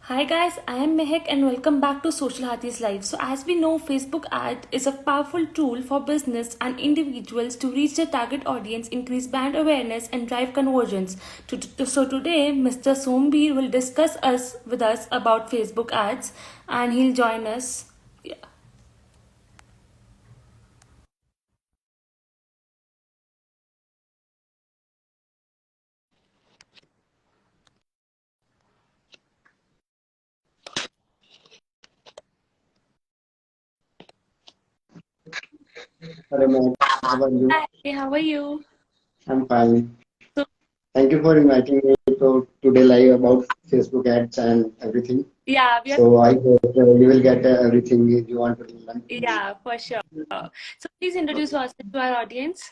Hi guys, I am Mehak and welcome back to Social Hathi's Live. So as we know, Facebook ad is a powerful tool for business and individuals to reach their target audience, increase brand awareness and drive conversions. So today, Mr. Sombir will discuss us with us about Facebook ads and he'll join us. Yeah. Hello, Matt. How are you? Hi, how are you? I'm fine. So Thank you for inviting me to today live about Facebook ads and everything. yeah, we are So I hope you will get everything you want to learn from me. yeah, for sure. So please introduce yourself to our audience.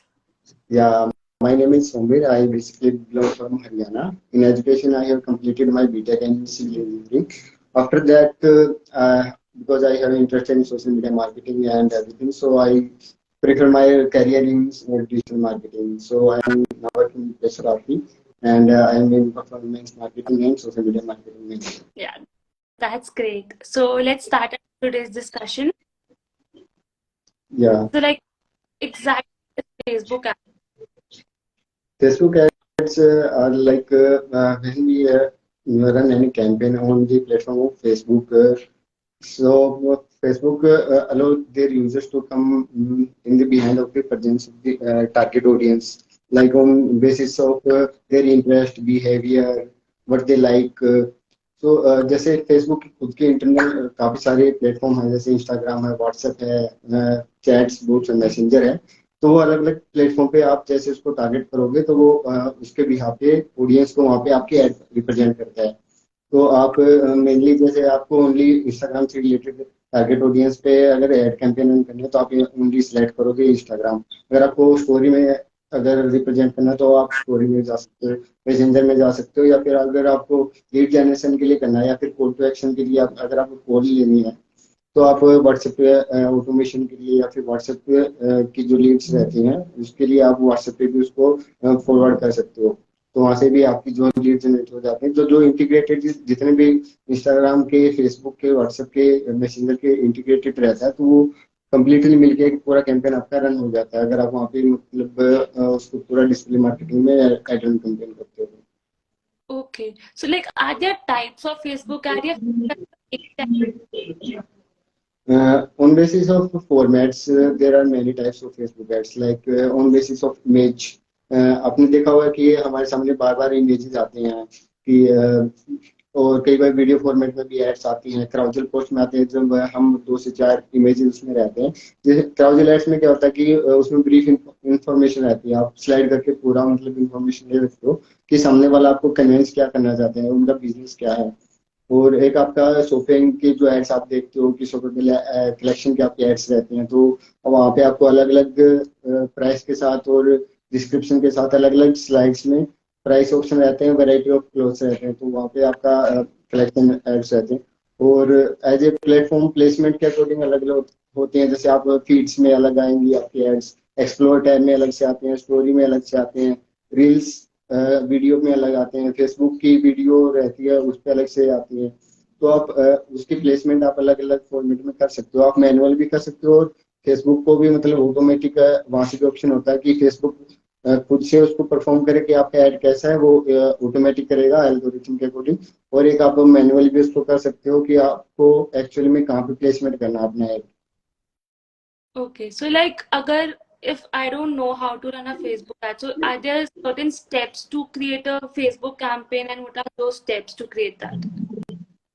Yeah, my name is Sombir. I basically belong from Haryana. In education, I have completed my BTech in civil engineering. After that, because I have interest in social media marketing and everything, so I prefer my career in digital marketing. So I am now working in Pesarafi and I am in performance marketing and social media marketing. Yeah, that's great. So let's start today's discussion. Yeah, So like exactly Facebook ad. Facebook ads are like when we run any campaign on the platform of Facebook. So Facebook allow their users to come in the behind of the presence of the target audience, like on basis of their interest, behavior, what they like. जैसे Facebook की खुद के internal काफी सारे platform है, जैसे Instagram है, WhatsApp है, चैट्स बोट्स मैसेंजर है। तो वो अलग अलग प्लेटफॉर्म पे आप जैसे उसको टारगेट करोगे तो वो उसके बिहाफ पे ऑडियंस को वहाँ पे आपकी एड रिप्रेजेंट करता है। तो आप मेनली जैसे आपको ओनली इंस्टाग्राम से रिलेटेड टारगेट ऑडियंस पे अगर एड कैंपेन रन करनी है तो आप ओनली सिलेक्ट करोगे इंस्टाग्राम। अगर आपको स्टोरी में अगर रिप्रेजेंट करना है तो आप स्टोरी में जा सकते हो, मैसेंजर में जा सकते हो, या फिर अगर आपको लीड जनरेशन के लिए करना है या फिर कॉल टू एक्शन के लिए अगर आपको कॉल लेनी है तो आप व्हाट्सएप पे ऑटोमेशन के लिए या फिर व्हाट्सएप पे की जो लीड्स रहती हैं उसके लिए आप व्हाट्सएप पे भी उसको फॉरवर्ड कर सकते हो। तो वहां से भी आपकी जो लीड जनरेट हो जाते हैं, तो जो इंटीग्रेटेड जितने भी इंस्टाग्राम के, फेसबुक के, व्हाट्सएप के, मैसेंजर के इंटीग्रेटेड रहता है, तो वो कंप्लीटली मिलके एक पूरा कैंपेन आपका रन हो जाता है अगर आप वहाँ पे मतलब उसको पूरा डिस्प्ले मार्केटिंग में एड रन कैंपेन करते हो। Okay. So like are there types of Facebook ad या On basis of formats, there are many types of Facebook ads. Like on basis of image, आपने देखा होगा कि हमारे सामने बार बार इमेजेस आते हैं कि और कई बार वीडियो फॉर्मेट में भी एड्स आती हैं, क्राउजल पोस्ट में आते हैं जब हम 2 से 4 इमेजेस उसमें रहते हैं। जैसे क्राउजल एड्स में क्या होता है कि उसमें ब्रीफ इंफॉर्मेशन रहती है, आप स्लाइड करके पूरा मतलब इंफॉर्मेशन ले सकते हो कि सामने वाला आपको कन्विंस क्या करना चाहते हैं, उनका बिजनेस क्या है। और एक आपका शॉपिंग की जो एड्स आप देखते हो कि शॉपिंग कलेक्शन के आपके एड्स रहते हैं, तो वहाँ पे आपको अलग अलग प्राइस के साथ और डिस्क्रिप्शन के साथ अलग अलग स्लाइड्स में प्राइस ऑप्शन रहते हैं, वैरायटी ऑफ क्लोथ्स रहते हैं, तो वहाँ पे आपका कलेक्शन एड्स रहते हैं। और एज ए प्लेटफॉर्म प्लेसमेंट के अकॉर्डिंग अलग अलग होते हैं, जैसे आप फीड्स में अलग आएंगी आपके एड्स, एक्सप्लोर टैब में अलग से आते हैं, स्टोरी में अलग से आते हैं, रील्स वीडियो में अलग आते हैं, फेसबुक की वीडियो रहती है उस पर अलग से आती है। तो आप उसकी प्लेसमेंट आप अलग अलग फॉर्मेट में कर सकते हो, आप मैनुअल भी कर सकते हो, और फेसबुक को भी मतलब ऑटोमेटिक वहां से भी ऑप्शन होता है कि फेसबुक खुद से उसको परफॉर्म करे कि आपका ऐड कैसा है, वो ऑटोमेटिक करेगा एल्गोरिथम के अकॉर्डिंग। और एक आप मैनुअल भी उसको कर सकते हो कि आपको एक्चुअली में कहाँ पे प्लेसमेंट करना है अपना ऐड। Okay. So like अगर if I don't know how to run a Facebook ad, so are there certain steps to create a Facebook campaign and what are those steps to create that?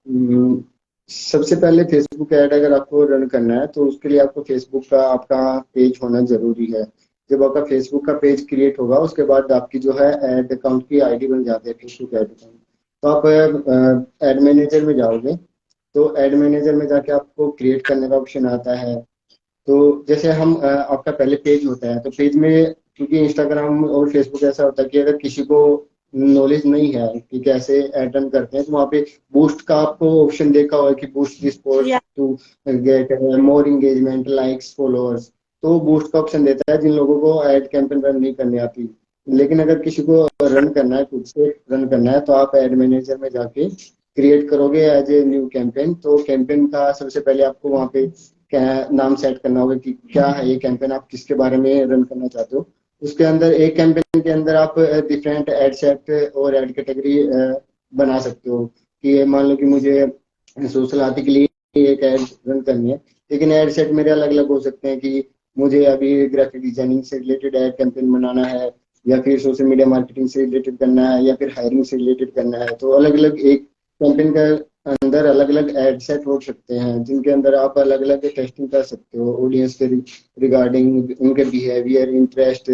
हम्म, सबसे पहले Facebook ad अगर आपको run करना है तो उसके लिए आपको फेसबुक का आपका पेज होना जरूरी है। जब आपका फेसबुक का पेज क्रिएट होगा उसके बाद आपकी जो है ऐड अकाउंट की आईडी बन जाती है, फेसबुक ऐड अकाउंट। तो आप ऐड मैनेजर में जाओगे, तो ऐड मैनेजर में जाके आपको क्रिएट करने का ऑप्शन आता है। तो जैसे हम आपका पहले पेज होता है, तो पेज में क्योंकि इंस्टाग्राम और फेसबुक ऐसा होता है कि अगर किसी को नॉलेज नहीं है कि कैसे ऐड रन करते हैं, तो वहाँ पे बूस्ट का आपको ऑप्शन देखा हुआ है कि boost this post Yeah. To get more engagement likes followers. तो बूस्ट का ऑप्शन देता है जिन लोगों को ऐड कैंपेन रन नहीं करनी आती। लेकिन अगर किसी को रन करना है, खुद से रन करना है, तो आप ऐड मैनेजर में जाके क्रिएट करोगे एज ए न्यू कैंपेन, तो कैंपेन का सबसे पहले आपको वहाँ पे क्या नाम सेट करना होगा कि क्या है ये कैंपेन, आप किसके बारे में रन करना चाहते हो। उसके अंदर एक कैंपेन के अंदर आप डिफरेंट एड सेट और एड कैटेगरी बना सकते हो कि मान लो कि मुझे सोशल हाथी के लिए एक एड रन करनी है, लेकिन एड सेट मेरे अलग अलग हो सकते हैं कि मुझे अभी ग्राफिक डिजाइनिंग से रिलेटेड एड कैंपेन बनाना है, या फिर सोशल मीडिया मार्केटिंग से रिलेटेड करना है, या फिर हायरिंग से रिलेटेड करना है। तो अलग अलग एक कैंपेन का अंदर अलग अलग एड सेट हो सकते हैं जिनके अंदर आप अलग अलग टेस्टिंग कर सकते हो ऑडियंस के रिगार्डिंग, उनके बिहेवियर, इंटरेस्ट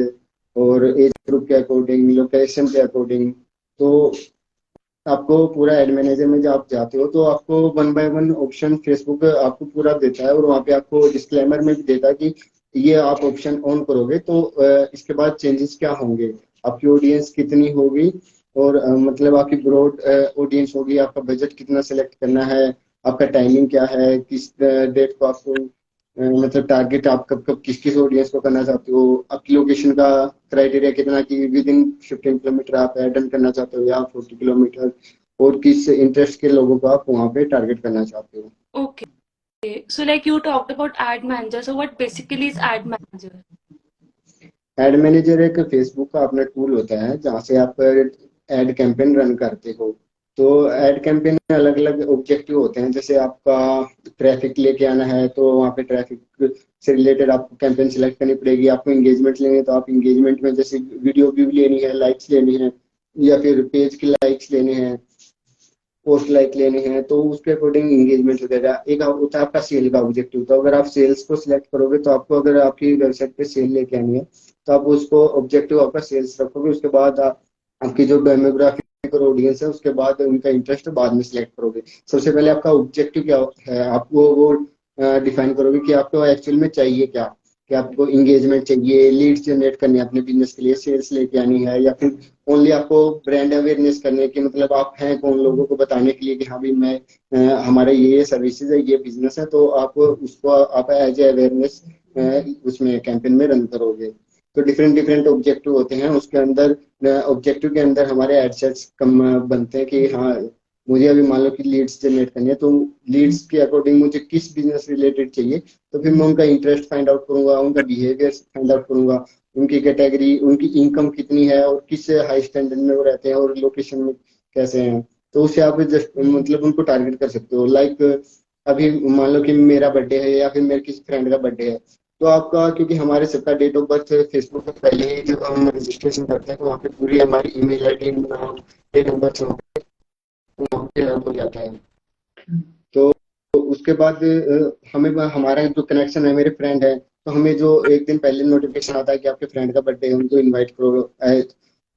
और एज ग्रुप के अकॉर्डिंग, लोकेशन के अकॉर्डिंग। तो आपको पूरा एड मैनेजर में जब आप जाते हो तो आपको one by one option Facebook आपको पूरा देता है, और वहाँ पे आपको डिस्क्लेमर में भी देता है कि ये आप ऑप्शन ऑन करोगे तो इसके बाद चेंजेस क्या होंगे, आपकी ऑडियंस कितनी होगी, और मतलब आपकी ब्रॉड ऑडियंस होगी, आपका बजट कितना सेलेक्ट करना है, आपका टाइमिंग क्या है, किस डेट को आपको मतलब टारगेट आप कब कब किस किस ऑडियंस को करना चाहते हो, आपकी लोकेशन का क्राइटेरिया कितना कि विद इन 15 किलोमीटर आप अटेंड करना चाहते हो या 40 किलोमीटर, और किस इंटरेस्ट के लोगों को आप वहाँ पे टारगेट करना चाहते हो। Okay. So like you talked about ad manager. So what basically is ad manager? Add manager एक फेसबुक का अपना टूल होता है जहाँ से आप एड कैंपेन रन करते हो। तो एड कैंपेन में अलग अलग ऑब्जेक्टिव होते हैं, जैसे आपका ट्रैफिक लेके आना है तो वहाँ पे ट्रैफिक से रिलेटेड आपको कैंपेन सिलेक्ट करनी पड़ेगी। आपको इंगेजमेंट लेनी है तो आप इंगेजमेंट में जैसे वीडियो व्यू लेनी है, लाइक्स लेनी है, या फिर पेज की लाइक्स लेने हैं, पोस्ट लाइक लेने हैं, तो उसके अकॉर्डिंग इंगेजमेंट वगैरह। एक होता है आपका सेल का ऑब्जेक्टिव, तो अगर आप सेल्स को सिलेक्ट करोगे तो आपको अगर आपकी वेबसाइट पे सेल लेके आनी है तो आप उसको ऑब्जेक्टिव आपका सेल्स रखोगे। उसके बाद आपकी जो डेमोग्राफिक और ऑडियंस है उसके बाद उनका इंटरेस्ट बाद में सिलेक्ट करोगे। सबसे पहले आपका ऑब्जेक्टिव क्या है, आप वो डिफाइन करोगे कि आपको एक्चुअल में चाहिए क्या, कि आपको इंगेजमेंट चाहिए, लीड्स जनरेट करनी है अपने बिजनेस के लिए, सेल्स लेके आनी है, या फिर ओनली आपको ब्रांड अवेयरनेस करने की, मतलब आप हैं कौन लोगों को बताने के लिए कि हाँ भाई मैं हमारे ये सर्विसेज है, ये बिजनेस है, तो आप उसको आप एज ए अवेयरनेस उसमें कैंपेन में रन करोगे। तो डिफरेंट डिफरेंट ऑब्जेक्टिव होते हैं उसके अंदर। ऑब्जेक्टिव के अंदर हमारे एडसेट्स कम बनते हैं कि हाँ मुझे अभी मान लो कि लीड्स जनरेट करनी है, तो लीड्स के अकॉर्डिंग मुझे किस बिजनेस रिलेटेड चाहिए, तो फिर मैं उनका इंटरेस्ट फाइंड आउट करूंगा, उनका बिहेवियर फाइंड आउट करूंगा, उनकी कैटेगरी, उनकी इनकम कितनी है और किस हाई स्टैंडर्ड में वो रहते हैं और लोकेशन में कैसे हैं। तो उससे आप जस्ट मतलब उनको टारगेट कर सकते हो। लाइक अभी मान लो कि मेरा बर्थडे है या फिर मेरे किसी फ्रेंड का बर्थडे है, तो आपका क्योंकि हमारे सबका डेट ऑफ बर्थ फेसबुक पे पहले ही जब हम रजिस्ट्रेशन करते हैं तो वहाँ पे पूरी हमारी ईमेल आईडी, नाम, डेट ऑफ बर्थ वहाँ पे हो जाता है। तो उसके बाद हमें हमारा जो कनेक्शन है, मेरे फ्रेंड है, तो हमें जो एक दिन पहले नोटिफिकेशन आता है कि आपके फ्रेंड का बर्थडे है, उनको इनवाइट करो।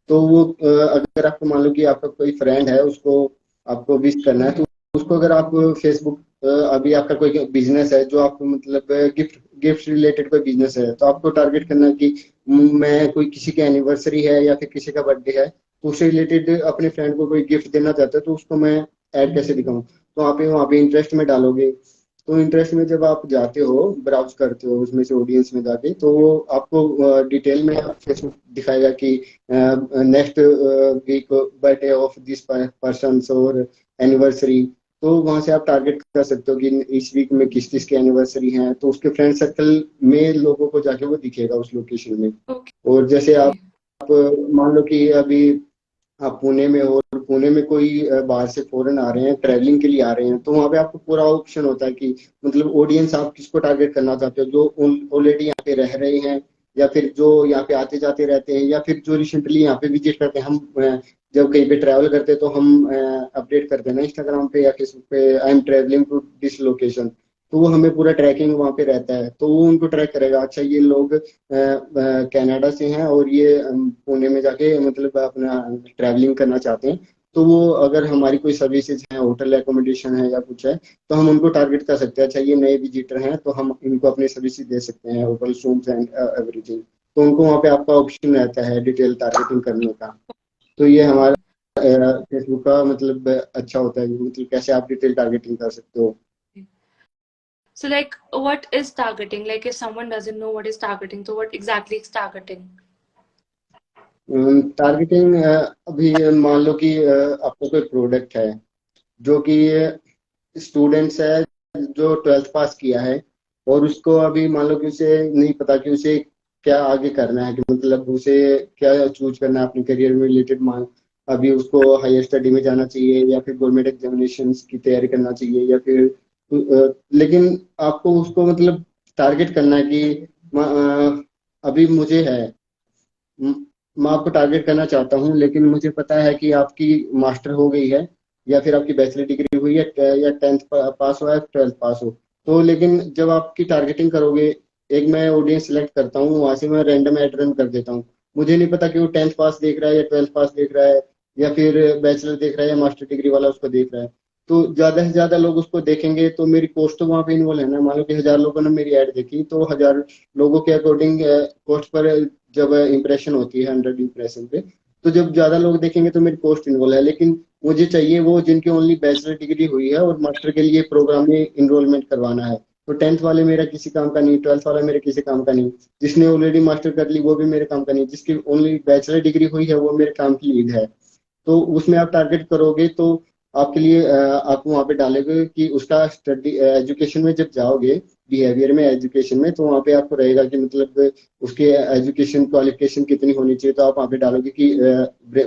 तो वो अगर आपको मान लो कि आपका कोई फ्रेंड है, उसको आपको विश करना है, तो उसको अगर आप फेसबुक अभी आपका कोई बिजनेस है जो आपको मतलब गिफ्ट गिफ्ट रिलेटेड कोई बिजनेस है, तो आपको टारगेट करना है कि मैं कोई किसी की एनिवर्सरी है या फिर किसी का बर्थडे है, तो उससे रिलेटेड अपने फ्रेंड को कोई गिफ्ट देना चाहता है, तो उसको मैं ऐड कैसे दिखाऊं। तो वहाँ पे इंटरेस्ट में डालोगे, तो इंटरेस्ट में जब आप जाते हो, ब्राउज करते हो उसमें से ऑडियंस में जाके, तो वो आपको डिटेल में फेसबुक दिखाएगा कि next week birthday of this person और एनिवर्सरी। तो वहां से आप टारगेट कर सकते हो कि इस वीक में किस किस की एनिवर्सरी है, तो उसके फ्रेंड सर्कल में लोगों को जाके वो दिखेगा उस लोकेशन में। Okay. और जैसे आप मान लो कि अभी आप पुणे में हो और पुणे में कोई बाहर से फॉरेन आ रहे हैं, ट्रैवलिंग के लिए आ रहे हैं, तो वहाँ पे आपको पूरा ऑप्शन होता है कि मतलब ऑडियंस आप किसको टारगेट करना चाहते हो, जो ऑलरेडी यहाँ पे रह रहे हैं, या फिर जो यहाँ पे आते जाते रहते हैं, या फिर जो रिसेंटली यहाँ पे विजिट करते हैं। हम जब कहीं पे ट्रैवल करते हैं तो हम अपडेट करते हैं ना इंस्टाग्राम पे या फेसबुक पे, I am travelling to this location, तो वो हमें पूरा ट्रैकिंग वहाँ पे रहता है, तो वो उनको ट्रैक करेगा, अच्छा ये लोग कनाडा से हैं और ये पुणे में जाके मतलब अपना ट्रैवलिंग करना चाहते हैं। तो वो अगर हमारी कोई सर्विसेज है, होटल एकोमोडेशन है या कुछ है, तो हम उनको टारगेट कर सकते हैं। अच्छा ये नए विजिटर हैं तो हम इनको अपनी सर्विसेज दे सकते हैं, होटल रूम्स एंड एवरीथिंग। तो उनको वहाँ पे आपका ऑप्शन रहता है डिटेल टारगेटिंग करने का। तो ये हमारा फेसबुक का मतलब अच्छा होता है, मतलब कैसे आप डिटेल टारगेटिंग कर सकते हो। So like what is targeting? Like if someone doesn't know what is targeting, so what exactly is targeting? Targeting अभी मान लो कि आपका कोई प्रोडक्ट है जो कि स्टूडेंट्स है जो 12th पास किया है और उसको अभी मान लो कि उसे नहीं पता कि उसे क्या आगे करना है, कि मतलब उसे क्या चूज करना है अपने करियर में रिलेटेड। मान अभी उसको हायर स्टडी में जाना चाहिए या फिर गवर्नमेंट एग्जामिनेशंस की तैयारी करना चाहिए या फिर लेकिन आपको उसको मतलब टारगेट करना है कि अभी मुझे है, म- मैं आपको टारगेट करना चाहता हूँ, लेकिन मुझे पता है कि आपकी मास्टर हो गई है या फिर आपकी बैचलर डिग्री हुई है या 10th पास हुआ है 12th पास हो। तो लेकिन जब आपकी टारगेटिंग करोगे, एक मैं ऑडियंस सेलेक्ट करता हूँ, वहां से मैं रैंडम ऐड रन कर देता हूँ। मुझे नहीं पता कि वो 10th पास देख रहा है या 12th पास देख रहा है या फिर बैचलर देख रहा है या मास्टर डिग्री वाला उसको देख रहा है। तो ज्यादा से ज्यादा लोग उसको देखेंगे तो मेरी कॉस्ट तो वहां पे इन्वॉल्व है ना। मान लो कि 1000 लोगों ने मेरी ऐड देखी तो 1000 लोगों के अकॉर्डिंग कॉस्ट पर जब इंप्रेशन होती है 100 इंप्रेशन पे, तो जब ज्यादा लोग देखेंगे तो मेरी कॉस्ट इन्वॉल्व है। लेकिन मुझे चाहिए वो जिनकी ओनली बैचलर डिग्री हुई है और मास्टर के लिए प्रोग्राम में इनरोलमेंट करवाना है। तो 10th वाले मेरा किसी काम का नहीं, 12th वाला मेरे किसी काम का नहीं, जिसने ऑलरेडी मास्टर कर ली वो भी मेरे काम का नहीं, जिसकी ओनली बैचलर डिग्री हुई है वो मेरे काम की लीड है। तो उसमें आप टारगेट करोगे तो आपके लिए आप वहाँ पे डालोगे कि उसका स्टडी एजुकेशन में जब जाओगे, बिहेवियर में एजुकेशन में, तो वहाँ पे आपको रहेगा कि मतलब उसके एजुकेशन क्वालिफिकेशन कितनी होनी चाहिए। तो आप वहाँ पे डालोगे कि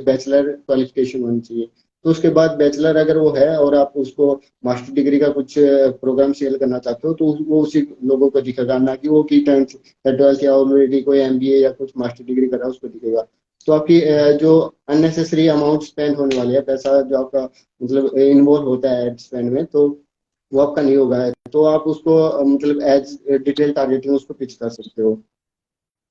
बैचलर क्वालिफिकेशन होनी चाहिए। तो उसके बाद बैचलर अगर वो है और आप उसको मास्टर डिग्री का कुछ प्रोग्राम सेल करना चाहते हो तो वो उसी लोगों को दिखेगा, ना कि वो की 10th या 12th या ऑलरेडी कोई एमबीए या कुछ मास्टर डिग्री कर रहा है उसको दिखेगा। तो आपकी जो अननेसेसरी अमाउंट स्पेंड होने वाली है, पैसा जो आपका मतलब इन्वॉल्व होता है एड स्पेंड में, तो वो आपका नहीं होगा। तो आप उसको मतलब एज डिटेल टारगेटिंग उसको पिच कर सकते हो।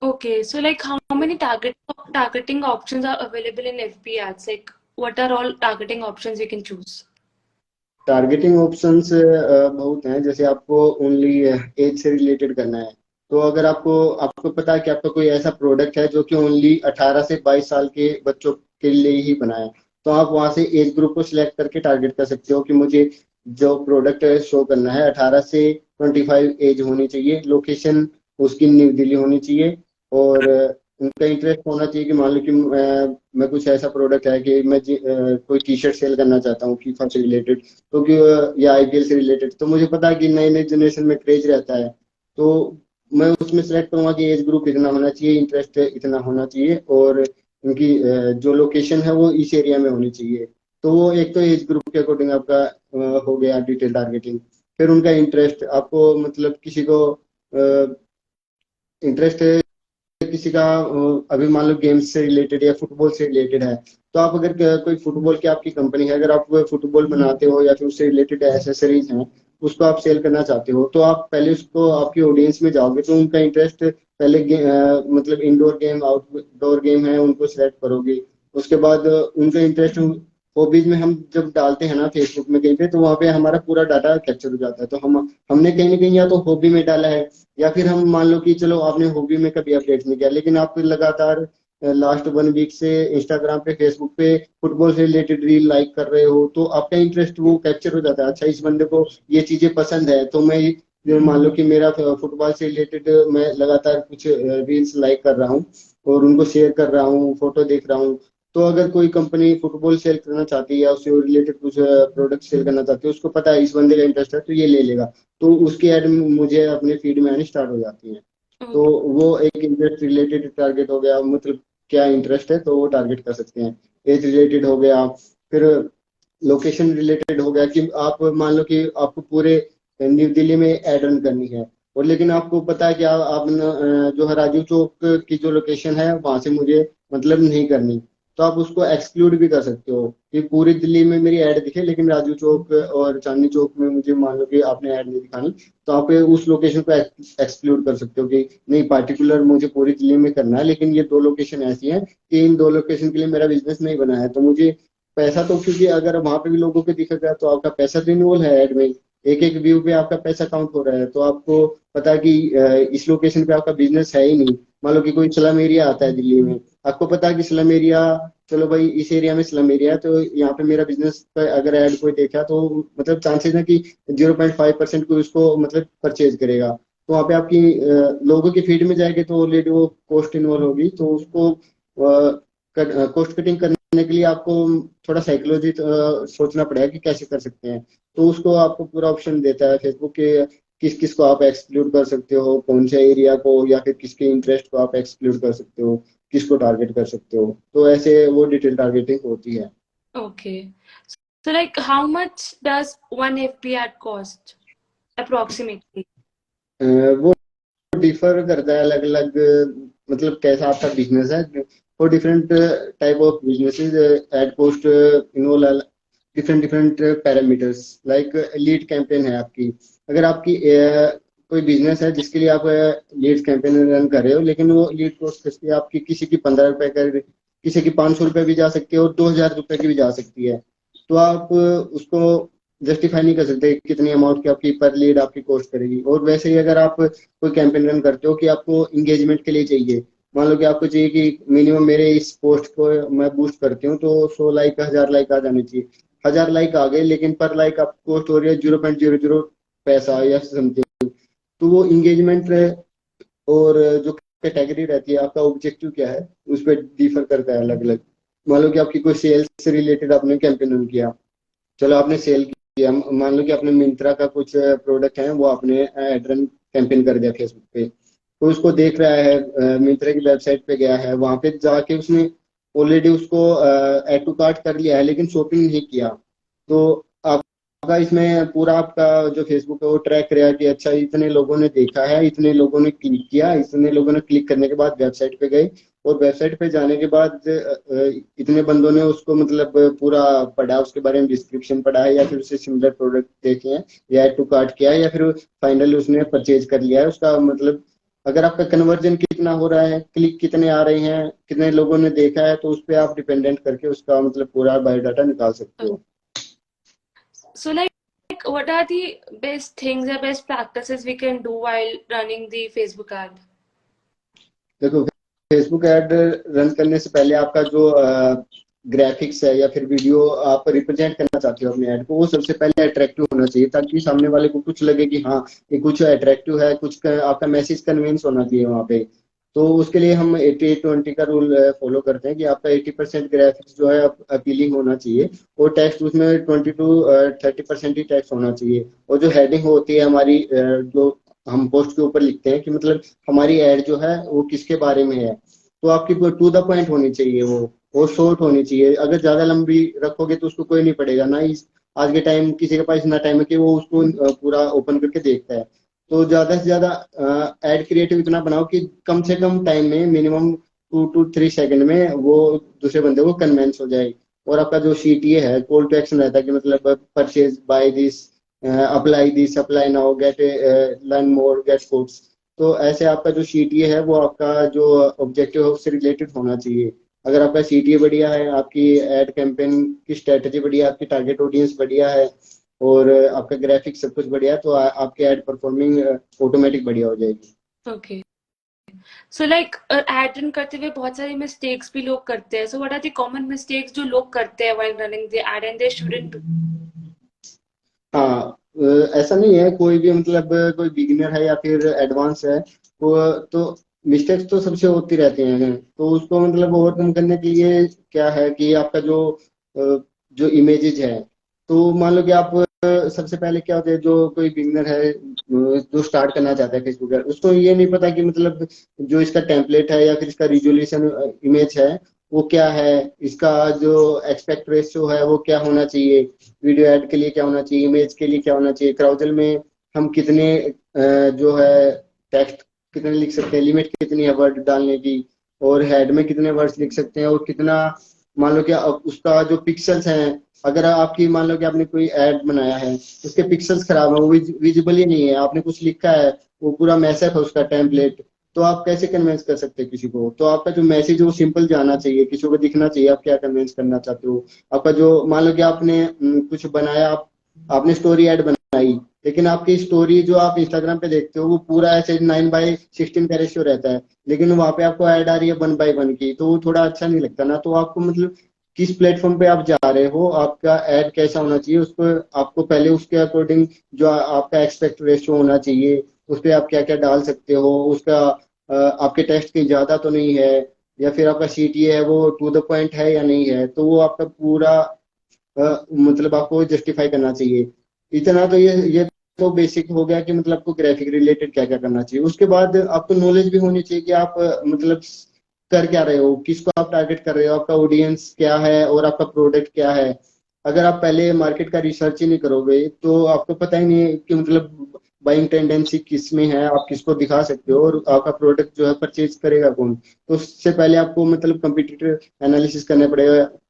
Okay, so like how many targeting options are available in FB ads? Like what are all targeting options you can choose? Targeting options बहुत हैं। जैसे आपको ओनली एज से रिलेटेड करना है, तो अगर आपको आपको पता है कि आपका कोई ऐसा प्रोडक्ट है जो कि ओनली 18 से 22 साल के बच्चों के लिए ही बना है, तो आप वहां से एज ग्रुप को सिलेक्ट करके टारगेट कर सकते हो कि मुझे जो प्रोडक्ट शो करना है 18 से 25 एज होनी चाहिए, लोकेशन उसकी न्यू दिल्ली होनी चाहिए और उनका इंटरेस्ट होना चाहिए कि मान लो कि मैं कुछ ऐसा प्रोडक्ट है कि मैं कोई टी शर्ट सेल करना चाहता हूँ फीफा से रिलेटेड, तो कि या आईपीएल से रिलेटेड। तो मुझे पता है कि नए नए जनरेशन में क्रेज रहता है, तो मैं उसमें सेलेक्ट करूंगा कि एज ग्रुप इतना होना चाहिए, इंटरेस्ट इतना होना चाहिए और उनकी जो लोकेशन है वो इस एरिया में होनी चाहिए। तो वो एक तो एज ग्रुप के अकॉर्डिंग आपका हो गया डिटेल टारगेटिंग। फिर उनका इंटरेस्ट आपको मतलब किसी को इंटरेस्ट है, किसी का अभी मान लो गेम्स से रिलेटेड या फुटबॉल से रिलेटेड है, तो आप अगर कोई फुटबॉल की आपकी कंपनी है, अगर आप फुटबॉल बनाते हो या फिर उससे रिलेटेड एसेसरीज हैं उसको आप सेल करना चाहते हो, तो आप पहले उसको आपकी ऑडियंस में जाओगे तो उनका इंटरेस्ट पहले मतलब इंडोर गेम आउटडोर गेम है उनको सिलेक्ट करोगे। उसके बाद उनका इंटरेस्ट हॉबीज में हम जब डालते हैं ना फेसबुक में कहीं पे, तो वहाँ पे हमारा पूरा डाटा कैप्चर हो जाता है। तो हम हमने कहीं ना कहीं या तो हॉबी में डाला है या फिर हम मान लो कि चलो आपने हॉबी में कभी अपडेट नहीं किया, लेकिन आप लगातार लास्ट 1 वीक से इंस्टाग्राम पे फेसबुक पे फुटबॉल से रिलेटेड रील लाइक कर रहे हो, तो आपका इंटरेस्ट वो कैप्चर हो जाता है। अच्छा इस बंदे को ये चीजें पसंद है, तो मैं मान लो कि मेरा फुटबॉल से रिलेटेड मैं लगातार कुछ रील्स लाइक कर रहा हूँ और उनको शेयर कर रहा हूँ, फोटो देख रहा हूँ। तो अगर कोई कंपनी फुटबॉल सेल करना चाहती है या उससे रिलेटेड कुछ प्रोडक्ट सेल करना चाहती है, उसको पता है इस बंदे का इंटरेस्ट है तो ये ले लेगा, तो उसकी ऐड मुझे अपने फीड में आनी स्टार्ट हो जाती है। तो Okay. वो एक इंटरेस्ट रिलेटेड टारगेट हो गया, मतलब क्या इंटरेस्ट है तो वो टारगेट कर सकते हैं। एज रिलेटेड हो गया, फिर लोकेशन रिलेटेड हो गया कि आप मान लो कि आपको पूरे न्यू दिल्ली में एड रन करनी है और लेकिन आपको पता है कि आप जो है राजू चौक की जो लोकेशन है वहां से मुझे मतलब नहीं करनी, तो आप उसको एक्सक्लूड भी कर सकते हो कि पूरी दिल्ली में मेरी ऐड दिखे लेकिन राजू चौक और चांदनी चौक में मुझे मान लो कि आपने ऐड नहीं दिखानी। तो आप उस लोकेशन को एक्सक्लूड कर सकते हो कि नहीं पार्टिकुलर मुझे पूरी दिल्ली में करना है, लेकिन ये दो लोकेशन ऐसी हैं कि इन दो लोकेशन के लिए मेरा बिजनेस नहीं बना है। तो मुझे पैसा तो, क्योंकि अगर वहां पे भी लोगों को दिखेगा तो आपका पैसा तो इन्वॉल्व है ऐड में, एक एक व्यू पे आपका पैसा काउंट हो रहा है। तो आपको पता है कि इस लोकेशन पे आपका बिजनेस है ही नहीं। मान लो कि कोई स्लम एरिया आता है दिल्ली में, आपको पता है कि स्लम एरिया, चलो भाई इस एरिया में स्लम एरिया है तो यहाँ पे मेरा बिजनेस पे अगर ऐड कोई देखा तो मतलब चांसेस है कि 0.5% को उसको मतलब परचेज करेगा। तो वहाँ पे आपकी लोगों की फीड में जाएगी तो ऑलरेडी वो कॉस्ट इन्वॉल्व होगी, तो उसको कॉस्ट कटिंग करने के लिए आपको थोड़ा साइकोलॉजी सोचना पड़ेगा कि कैसे कर सकते हैं। तो उसको आपको पूरा ऑप्शन देता है फेसबुक के, किस किस को आप एक्सक्लूड कर सकते हो, कौन से एरिया को या फिर किसके इंटरेस्ट को आप एक्सक्लूड कर सकते हो, किसको टारगेट कर सकते हो। तो ऐसे वो डिटेल टारगेटिंग होती है। Okay. So, like, how much does one FB ad cost approximately? वो डिफर करता है अलग अलग, मतलब कैसा आपका बिजनेस है। For different type of businesses ad post involve different different parameters. Like lead campaign है आपकी, अगर आपकी कोई बिजनेस है जिसके लिए आप लीड कैंपेन रन कर रहे हो, लेकिन वो लीड कॉस्ट किसकी आपकी, किसी की 15 रुपए कर, किसी की 500 रुपए भी जा सकती है और 2000 रुपए की भी जा सकती है। तो आप उसको जस्टिफाई नहीं कर सकते कितनी अमाउंट की आपकी पर लीड आपकी कॉस्ट करेगी। और वैसे ही अगर आप कोई कैंपेन रन करते हो कि आपको इंगेजमेंट के लिए चाहिए, मान लो कि आपको चाहिए कि मिनिमम मेरे इस पोस्ट को मैं बूस्ट करती हूँ तो 100 लाइक 1000 लाइक आ जाने चाहिए। 1000 लाइक आ गए लेकिन पर लाइक आपको कॉस्ट हो रही है 0.00 पैसा या समथिंग। तो वो इंगेजमेंट और जो कैटेगरी रहती है, आपका ऑब्जेक्टिव क्या है, उस पर डिफर करता है अलग अलग। मान लो कि आपकी कोई सेल्स से रिलेटेड आपने कैंपेन रन किया, चलो आपने सेल किया, मान लो कि आपने मिंत्रा का कुछ प्रोडक्ट है वो आपने एड रन कैंपेन कर दिया फेसबुक पे। तो उसको देख रहा है, मिंत्रा की वेबसाइट पे गया है, वहां पे जाके उसने ऑलरेडी उसको ऐड टू कार्ट कर लिया है लेकिन शॉपिंग नहीं किया। तो आपका इसमें पूरा आपका जो फेसबुक है वो ट्रैक करेगा कि अच्छा इतने लोगों ने देखा है, इतने लोगों ने क्लिक किया, इतने लोगों ने क्लिक करने के बाद वेबसाइट पे गए, और वेबसाइट पे जाने के बाद इतने बंदों ने उसको मतलब पूरा पढ़ा, उसके बारे में डिस्क्रिप्शन पढ़ा है, या फिर उससे सिमिलर प्रोडक्ट देखे हैं, या ऐड टू कार्ट किया है, या फिर फाइनली उसने परचेज कर लिया है। उसका मतलब अगर आपका कन्वर्जन कितना हो रहा है, क्लिक कितने आ रहे हैं, कितने लोगों ने देखा है, तो उस पर आप डिपेंडेंट करके उसका मतलब पूरा बायोडाटा निकाल सकते हो। So, like, what are the best things or best practices we can do while running the Facebook ad? देखो, फेसबुक ऐड रन करने से पहले आपका जो ग्राफिक्स है या फिर वीडियो आप रिप्रेजेंट करना चाहते हो अपने ऐड को, वो सबसे पहले अट्रैक्टिव होना चाहिए, ताकि सामने वाले को कुछ लगे कि हाँ ये कुछ अट्रैक्टिव है, आपका मैसेज कन्विंस होना चाहिए वहाँ पे। तो उसके लिए हम 80-20 का रूल फॉलो करते हैं कि आपका 80% ग्राफिक्स जो है अपीलिंग होना चाहिए, और टेक्स्ट उसमें 20 to 30% ही टेक्स्ट होना चाहिए। और जो हेडिंग होती है हमारी, जो हम पोस्ट के ऊपर लिखते हैं कि मतलब हमारी एड जो है वो किसके बारे में है, तो आपकी टू द पॉइंट होनी चाहिए वो, और शॉर्ट होनी चाहिए। अगर ज्यादा लंबी रखोगे तो उसको कोई नहीं पढ़ेगा ना, इस आज के टाइम किसी के पास इतना टाइम है कि वो उसको पूरा ओपन करके देखता है। तो ज्यादा से ज्यादा एड क्रिएटिव इतना बनाओ कि कम से कम टाइम में, मिनिमम 2 to 3 सेकंड में वो दूसरे बंदे को कन्वेंस हो जाए। और आपका जो CTA है, कॉल टू एक्शन रहता है कि मतलब purchase, buy this, apply this, apply now, get learn more, get codes. तो ऐसे आपका जो CTA है वो आपका जो ऑब्जेक्टिव है उससे रिलेटेड होना चाहिए। अगर आपका CTA बढ़िया है, आपकी एड कैंपेन की स्ट्रेटेजी बढ़िया है, आपकी टारगेट ऑडियंस बढ़िया है, और आपका ग्राफिक्स सब कुछ बढ़िया है, तो आपकी एड परफॉर्मिंग ऑटोमेटिक बढ़िया हो जाएगी। Okay. So, like, ad run करते हुए बहुत सारी mistakes भी लोग करते हैं. So, what are the common mistakes जो लोग करते हैं while running the ad and they shouldn't do? हाँ, ऐसा नहीं है, कोई भी मतलब कोई बिगिनर है या फिर एडवांस है, तो मिस्टेक्स तो सबसे होती रहती हैं। तो उसको मतलब ओवरकम करने के लिए क्या है कि आपका जो इमेजेस है, तो मान लो कि आप सबसे पहले क्या होता है, जो कोई बिगिनर है जो स्टार्ट करना चाहता है फेसबुक पर, उसको ये नहीं पता कि मतलब जो इसका टेम्पलेट है या फिर इसका रिजोल्यूशन इमेज है वो क्या है, इसका जो एक्सपेक्ट रेशियो है वो क्या होना चाहिए, वीडियो ऐड के लिए क्या होना चाहिए, इमेज के लिए क्या होना चाहिए, क्राउजल में हम कितने जो है टेक्स्ट कितने लिख सकते हैं, लिमिट कितनी है वर्ड डालने की, और हेड में कितने वर्ड्स लिख सकते हैं, और कितना, मान लो कि उसका जो पिक्सल्स हैं, अगर आपकी मान लो कि आपने कोई ऐड बनाया है उसके पिक्सल्स खराब है, वो विजिबल ही नहीं है, आपने कुछ लिखा है वो पूरा मैसेज है उसका टेम्पलेट, तो आप कैसे कन्विंस कर सकते हैं किसी को। तो आपका जो मैसेज है वो सिंपल जाना चाहिए, किसी को दिखना चाहिए आप क्या कन्विंस करना चाहते हो। आपका जो मान लो कि आपने कुछ बनाया, आपने स्टोरी ऐड बनाई, लेकिन आपकी स्टोरी जो आप इंस्टाग्राम पे देखते हो वो पूरा ऐसे 9:16 का रेशियो रहता है, लेकिन वहां पे आपको ऐड आ रही है 1:1 की, तो वो थोड़ा अच्छा नहीं लगता ना। तो आपको मतलब किस प्लेटफॉर्म पे आप जा रहे हो, आपका ऐड कैसा होना चाहिए, उसको आपको पहले उसके अकॉर्डिंग जो आपका एक्सपेक्ट रेशियो होना चाहिए, उस पर आप क्या क्या डाल सकते हो, उसका आपके टेक्स्ट की ज्यादा तो नहीं है, या फिर आपका CTA है वो टू द पॉइंट है या नहीं है, तो वो आपका पूरा मतलब आपको जस्टिफाई करना चाहिए। इतना तो ये तो बेसिक हो गया कि मतलब आपको ग्राफिक रिलेटेड क्या क्या करना चाहिए। उसके बाद आपको नॉलेज भी होनी चाहिए कि आप मतलब कर क्या रहे हो, किसको आप टारगेट कर रहे हो, आपका ऑडियंस क्या है और आपका प्रोडक्ट क्या है। अगर आप पहले मार्केट का रिसर्च ही नहीं करोगे तो आपको पता ही नहीं है कि मतलब बाइंग टेंडेंसी किस में है, आप किसको दिखा सकते हो और आपका प्रोडक्ट जो है परचेज करेगा कौन। तो उससे पहले आपको मतलब कंपटीटर एनालिसिस करना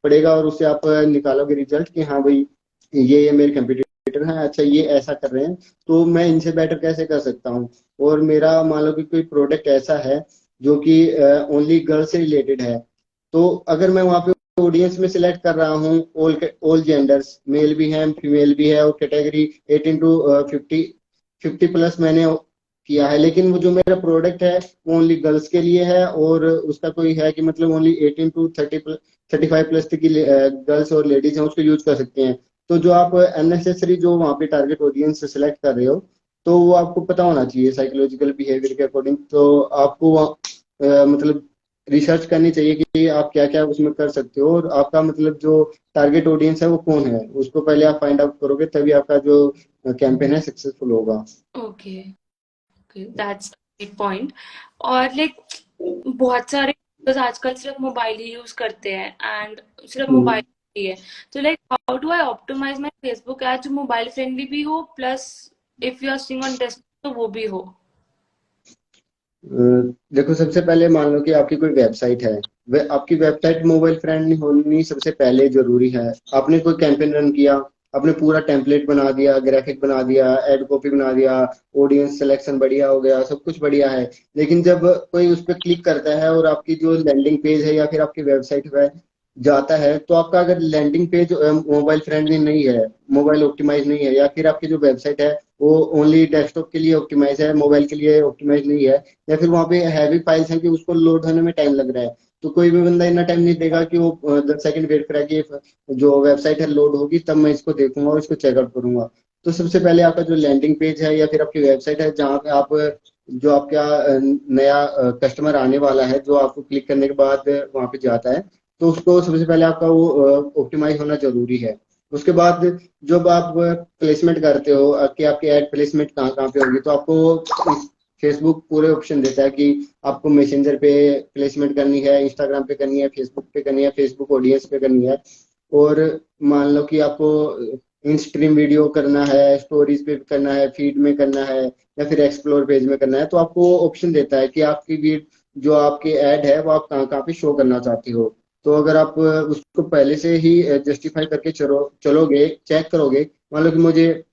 पड़ेगा और उससे आप निकालोगे रिजल्ट कि हाँ भाई ये मेरे कंपटीटर हैं, अच्छा ये ऐसा कर रहे हैं तो मैं इनसे बेटर कैसे कर सकता हूँ। और मेरा मान लो कि कोई प्रोडक्ट ऐसा है जो कि ओनली गर्ल से रिलेटेड है, तो अगर मैं वहां पे ऑडियंस में सिलेक्ट कर रहा हूँ ऑल ऑल जेंडर्स, मेल भी है फीमेल भी है, और कैटेगरी 18 to 50 50 प्लस मैंने किया है, लेकिन वो जो मेरा प्रोडक्ट है वो ओनली गर्ल्स के लिए है और उसका कोई है कि मतलब ओनली 18 to 35 प्लस तक की गर्ल्स और लेडीज हैं उसको यूज कर सकते हैं। तो जो आप अननेसेसरी जो वहाँ पे टारगेट ऑडियंस सेलेक्ट कर रहे हो, तो वो आपको पता होना चाहिए साइकोलॉजिकल बिहेवियर के अकॉर्डिंग। तो आपको मतलब रिसर्च करनी चाहिए कि आप क्या क्या उसमें कर सकते हो और आपका मतलब जो टारगेट ऑडियंस है वो कौन है, उसको पहले आप फाइंड आउट करोगे तभी आपका जो कैंपेन है सक्सेसफुल होगा। Okay, okay, that's great point. और लाइक बहुत सारे users आजकल सिर्फ मोबाइल ही यूज करते हैं एंड सिर्फ हम्म। मोबाइल ही है। तो like how do I optimise my Facebook ad जो मोबाइल फ्रेंडली भी हो plus if you are seeing on desktop तो वो भी हो। देखो सबसे पहले मान लो कि आपकी कोई वेबसाइट है, आपकी वेबसाइट मोबाइल फ्रेंडली होनी सबसे पहले जरूरी है। आपने कोई कैंपेन रन किया, आपने पूरा टेम्पलेट बना दिया, ग्राफिक बना दिया, एड कॉपी बना दिया, ऑडियंस सिलेक्शन बढ़िया हो गया, सब कुछ बढ़िया है, लेकिन जब कोई उस पर क्लिक करता है और आपकी जो लैंडिंग पेज है या फिर आपकी वेबसाइट पे जाता है, तो आपका अगर लैंडिंग पेज मोबाइल फ्रेंडली नहीं है, मोबाइल ऑप्टिमाइज नहीं है, या फिर आपकी जो वेबसाइट है वो ओनली डेस्कटॉप के लिए ऑप्टिमाइज है, मोबाइल के लिए ऑप्टिमाइज नहीं है, या फिर वहां पे हैवी फाइल्स हैं कि उसको लोड होने में टाइम लग रहा है, तो कोई भी बंदा इतना टाइम नहीं देगा कि वो 10 सेकंड वेट करा कि जो वेबसाइट है लोड होगी तब मैं इसको देखूंगा और इसको चेकआउट करूंगा। तो सबसे पहले आपका जो लैंडिंग पेज है या फिर आपकी वेबसाइट है जहाँ पे आप जो आपका नया कस्टमर आने वाला है जो आपको क्लिक करने के बाद वहां पे जाता है, तो उसको सबसे पहले आपका वो ऑप्टिमाइज होना जरूरी है। उसके बाद जब आप प्लेसमेंट करते हो कि आपकी एड प्लेसमेंट कहाँ कहाँ पे होगी, तो आपको फेसबुक पूरे ऑप्शन देता है कि आपको मैसेंजर पे प्लेसमेंट करनी है, इंस्टाग्राम पे करनी है, फेसबुक पे करनी है, फेसबुक ऑडियंस पे करनी है, और मान लो कि आपको इन स्ट्रीम वीडियो करना है, स्टोरीज पे करना है, फीड में करना है, या फिर एक्सप्लोर पेज में करना है, तो आपको ऑप्शन देता है कि आपकी जो आपकी एड है वो आप कहाँ कहाँ पे शो करना चाहती हो। तो अगर आप उसको पहले से ही जस्टिफाई करके चलोगे, चेक करोगे, मान लो कि मुझे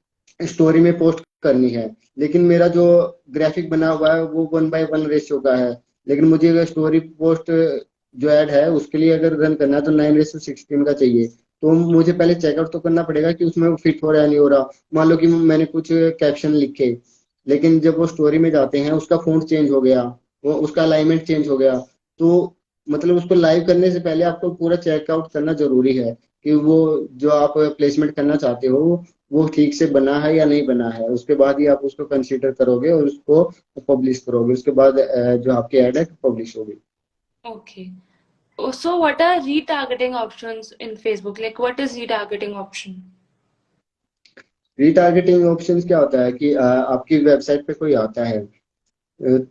स्टोरी में पोस्ट करनी है, लेकिन मेरा जो ग्राफिक बना हुआ है वो 1:1 रेशियो का है, लेकिन मुझे अगर स्टोरी पोस्ट जो ऐड है उसके लिए अगर रन करना है तो 9:16 का चाहिए, तो मुझे पहले चेकआउट तो करना पड़ेगा कि उसमें फिट हो रहा है नहीं हो रहा। मान लो कि मैंने कुछ कैप्शन लिखे, लेकिन जब वो स्टोरी में जाते हैं उसका फॉन्ट चेंज हो गया, वो उसका अलाइनमेंट चेंज हो गया, तो मतलब उसको लाइव करने से पहले आपको पूरा चेकआउट करना जरूरी है कि वो जो आप प्लेसमेंट करना चाहते हो वो ठीक से बना है या नहीं बना है। उसके बाद ही आप उसको कंसीडर करोगे और उसको पब्लिश करोगे, उसके बाद जो आपकी एड है पब्लिश होगी। Okay. So what are retargeting options in Facebook? Like what is retargeting option? Retargeting options क्या होता है कि आपकी वेबसाइट पे कोई आता है,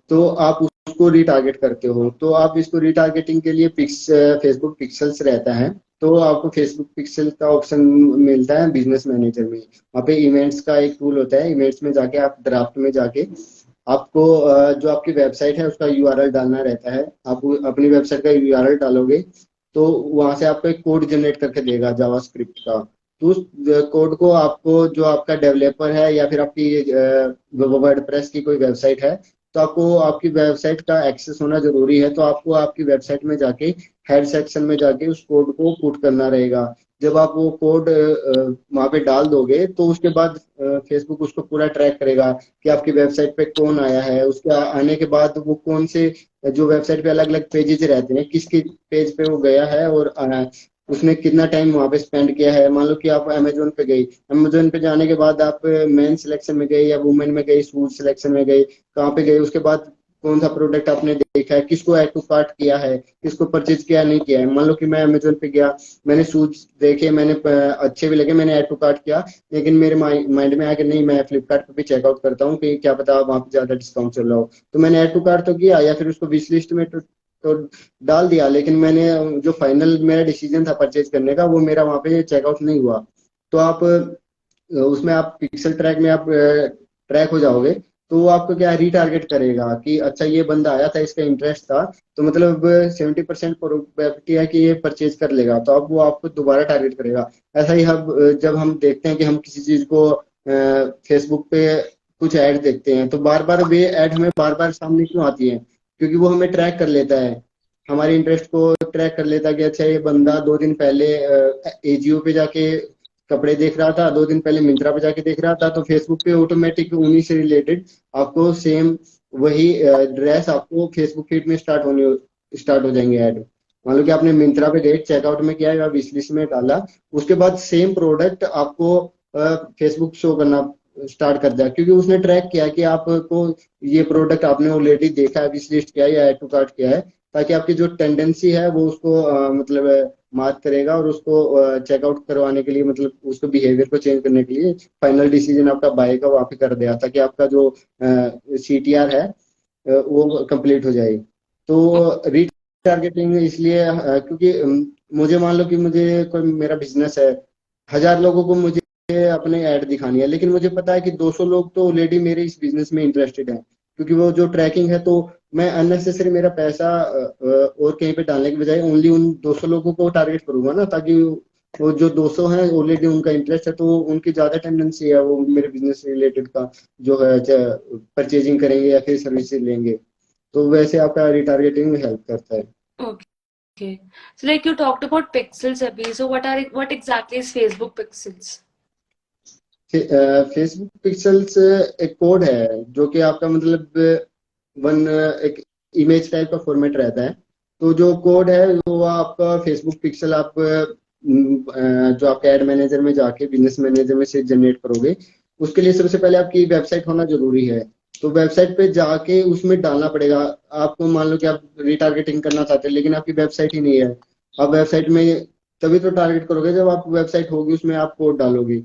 तो आप उसको रिटारगेट करते हो, तो आप इसको रिटारगेटिंग के लिए फेसबुक पिक्सल्स रहता है, तो आपको फेसबुक पिक्सल का ऑप्शन मिलता है बिजनेस मैनेजर में। वहाँ पे इवेंट्स का एक टूल होता है, इवेंट्स में जाके आप ड्राफ्ट में जाके आपको जो आपकी वेबसाइट है उसका यूआरएल डालना रहता है। आप अपनी वेबसाइट का यूआरएल डालोगे तो वहां से आपको एक कोड जनरेट करके देगा जावास्क्रिप्ट का, तो उस कोड को आपको जो आपका डेवलपर है या फिर आपकी वर्डप्रेस की कोई वेबसाइट है, तो आपको आपकी वेबसाइट का एक्सेस होना जरूरी है, तो आपको आपकी वेबसाइट में जाके हेड सेक्शन में जाके उस कोड को पुट करना रहेगा। जब आप वो कोड वहां पे डाल दोगे तो उसके बाद फेसबुक उसको पूरा ट्रैक करेगा कि आपकी वेबसाइट पे कौन आया है, उसके आने के बाद वो कौन से जो वेबसाइट पे अलग अलग पेजेस रहते हैं किसके पेज पे वो गया है और उसने कितना टाइम वहां पे स्पेंड किया है। मान लो कि आप अमेजोन पे गई, अमेजोन पे जाने के बाद आप मेन सिलेक्शन में गए या वुमेन में गई, शूज सिलेक्शन में गई, कहाँ पे गए, उसके बाद कौन सा प्रोडक्ट आपने देखा है, किसको ऐड टू कार्ट किया है, किसको परचेज किया नहीं किया है। मान लो कि मैं अमेजोन पे गया, मैंने शूज देखे, मैंने अच्छे भी लगे, मैंने ऐड टू कार्ट किया, लेकिन मेरे माइंड में आया कि नहीं, मैं फ्लिपकार्ट पे भी चेकआउट करता हूँ कि क्या पता वहां पे ज्यादा डिस्काउंट चल रहा हो। तो मैंने ऐड टू कार्ट तो किया या फिर उसको विश लिस्ट में तो डाल दिया, लेकिन मैंने जो फाइनल मेरा डिसीजन था परचेज करने का, वो मेरा वहां पे चेकआउट नहीं हुआ। तो आप उसमें आप पिक्सल ट्रैक में आप ट्रैक हो जाओगे, तो वो आपको क्या रीटारगेट करेगा कि अच्छा ये बंदा आया था, इसका इंटरेस्ट था, तो मतलब 70% प्रोबेबिलिटी है कि ये परचेज कर लेगा, तो अब वो आपको दोबारा टारगेट करेगा। ऐसा ही हम जब हम देखते हैं कि हम किसी चीज को फेसबुक पे कुछ ऐड देखते हैं, तो बार बार वे ऐड हमें बार बार सामने क्यों आती है? क्योंकि वो हमें ट्रैक कर लेता है, हमारे इंटरेस्ट को ट्रैक कर लेता है कि अच्छा ये बंदा 2 दिन पहले एजीओ पे जाके कपड़े देख रहा था, 2 दिन पहले मिंत्रा पे जाके देख रहा था, तो फेसबुक पे ऑटोमेटिक उन्हीं से रिलेटेड आपको सेम वही ड्रेस आपको फेसबुक फीड में स्टार्ट हो जाएंगे ऐड। मान लो कि आपने मिंत्रा पे गए, चेकआउट में किया या विश लिस्ट में डाला, उसके बाद सेम प्रोडक्ट आपको फेसबुक शो करना स्टार्ट कर दिया, क्योंकि उसने ट्रैक किया कि आपको ये प्रोडक्ट आपने ऑलरेडी देखा है, विश लिस्ट किया है या ऐड टू कार्ट किया है, ताकि आपकी जो टेंडेंसी है वो उसको मतलब मार्क करेगा, और उसको चेकआउट करवाने के लिए, मतलब उसको बिहेवियर को चेंज करने के लिए फाइनल डिसीजन आपका बाय का वहां पे कर दिया, ताकि आपका जो सीटीआर है वो कंप्लीट हो जाए। तो रीटारगेटिंग इसलिए क्योंकि मुझे मान लो कि मुझे कोई मेरा बिजनेस है, 1,000 लोगों को मुझे अपने ऐड दिखानी है, लेकिन मुझे पता है कि 200 लोग तो ऑलरेडी मेरे इस बिजनेस में इंटरेस्टेड हैं, क्योंकि वो जो ट्रैकिंग है, तो मैं अननेसेसरी मेरा पैसा और कहीं पे डालने के बजाय ओनली उन 200 लोगों को टारगेट करूंगा ना, ताकि वो जो 200 हैं ऑलरेडी उनका इंटरेस्ट है, तो उनकी ज्यादा टेंडेंसी है वो मेरे बिजनेस से रिलेटेड का जो है परचेजिंग करेंगे या फिर सर्विसेज लेंगे। तो वैसे आपका रिटारगेटिंग हेल्प करता है। Okay. So like you talked about pixels, Abhi. So what exactly is Facebook pixels? Facebook pixels एक कोड है जो कि आपका मतलब वन एक इमेज टाइप का फॉर्मेट रहता है। तो जो कोड है वो आपका फेसबुक पिक्सल आप जो आपके एड मैनेजर में जाके बिजनेस मैनेजर में से जनरेट करोगे, उसके लिए सबसे पहले आपकी वेबसाइट होना जरूरी है। तो वेबसाइट पे जाके उसमें डालना पड़ेगा। आपको मान लो कि आप रिटारगेटिंग करना चाहते हैं, लेकिन आपकी वेबसाइट ही नहीं है। आप वेबसाइट में तभी तो टारगेट करोगे जब आप वेबसाइट होगी, उसमें आप कोड डालोगे।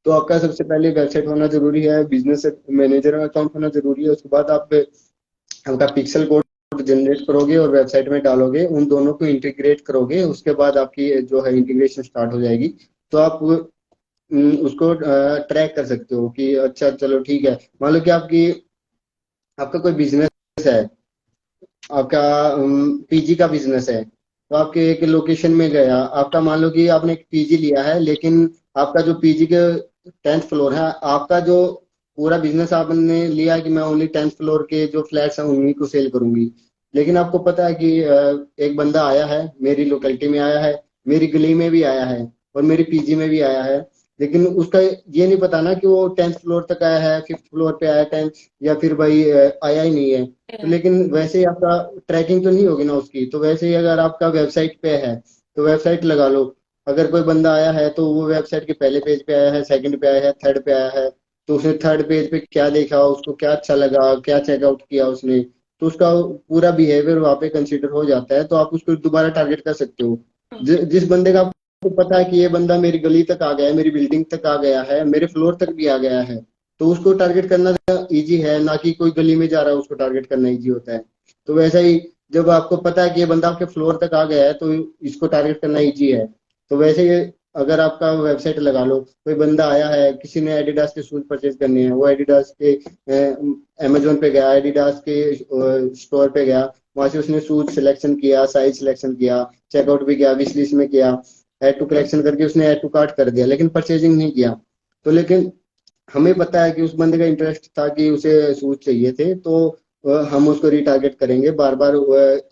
तो आपका सबसे पहले वेबसाइट होना जरूरी है, बिजनेस मैनेजर अकाउंट होना जरूरी है, उसके बाद आप आपका पिक्सल कोड जनरेट करोगे और वेबसाइट में डालोगे, उन दोनों को इंटीग्रेट करोगे, उसके बाद आपकी जो है इंटीग्रेशन स्टार्ट हो जाएगी। तो आप उसको ट्रैक कर सकते हो कि अच्छा चलो ठीक है। मान लो कि आपका कोई बिजनेस है, आपका पीजी का बिजनेस है, तो आपके एक लोकेशन में गया, आपका मान लो कि आपने एक पीजी लिया है, लेकिन आपका जो पीजी के 10th फ्लोर है, आपका जो पूरा बिजनेस आपने लिया है कि मैं ओनली 10th फ्लोर के जो फ्लैट्स हैं उन्हीं को सेल करूंगी। लेकिन आपको पता है कि एक बंदा आया है, मेरी लोकेलिटी में आया है, मेरी गली में भी आया है, और मेरी पीजी में भी आया है, लेकिन उसका ये नहीं पता ना कि वो 10th फ्लोर तक आया है, 5th फ्लोर पे आया 10th, या फिर भाई आया ही नहीं है। तो लेकिन वैसे ही आपका ट्रैकिंग तो नहीं होगी ना उसकी। तो वैसे ही अगर आपका वेबसाइट पे है, तो वेबसाइट लगा लो। अगर कोई बंदा आया है तो वो वेबसाइट के पहले पेज पे आया है, सेकंड पे आया है, थर्ड पे आया है, तो उसने थर्ड पेज पे क्या देखा, उसको क्या अच्छा लगा, क्या चेकआउट किया उसने, तो उसका पूरा बिहेवियर वहां पे कंसिडर हो जाता है, तो आप उसको दोबारा टारगेट कर सकते हो। जिस बंदे का आपको पता है कि ये बंदा मेरी गली तक आ गया है, मेरी बिल्डिंग तक आ गया है, मेरे फ्लोर तक भी आ गया है, तो उसको टारगेट करना इजी है, ना कि कोई गली में जा रहा है उसको टारगेट करना इजी होता है। तो वैसा ही जब आपको पता है कि ये बंदा आपके फ्लोर तक आ गया है, तो इसको टारगेट करना इजी है। तो वैसे ही अगर आपका वेबसाइट लगा लो, कोई बंदा आया है, किसी ने एडिडास के शूज परचेज करने हैं, वो एडिडास के अमेजोन पे गया, एडिडास के स्टोर पे गया, वहां से उसने शूज सिलेक्शन किया, साइज सिलेक्शन किया, चेकआउट भी किया, विश लिस्ट में किया, ऐड टू कलेक्शन करके उसने ऐड टू कार्ट कर दिया, लेकिन परचेजिंग नहीं किया। तो लेकिन हमें पता है कि उस बंदे का इंटरेस्ट था कि उसे शूज चाहिए थे, तो हम उसको रिटारगेट करेंगे बार बार।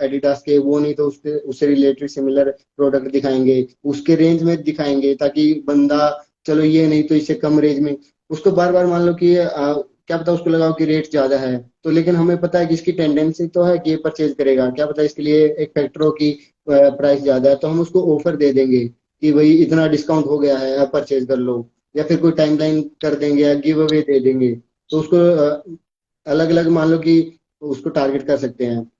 एडिडास के वो नहीं तो उसके उससे रिलेटेड सिमिलर प्रोडक्ट दिखाएंगे, उसके रेंज में दिखाएंगे, ताकि बंदा चलो ये नहीं तो इससे कम रेंज में उसको बार बार, मान लो कि क्या पता उसको लगाओ कि रेट ज्यादा है, तो लेकिन हमें पता है कि इसकी टेंडेंसी तो है कि ये परचेज करेगा, क्या पता इसके लिए एक फैक्टर हो कि प्राइस ज्यादा है, तो हम उसको ऑफर दे देंगे कि भाई इतना डिस्काउंट हो गया है, अब परचेज कर लो, या फिर कोई टाइमलाइन कर देंगे या गिव अवे दे देंगे। तो उसको अलग अलग मान लो कि उसको टारगेट कर सकते हैं।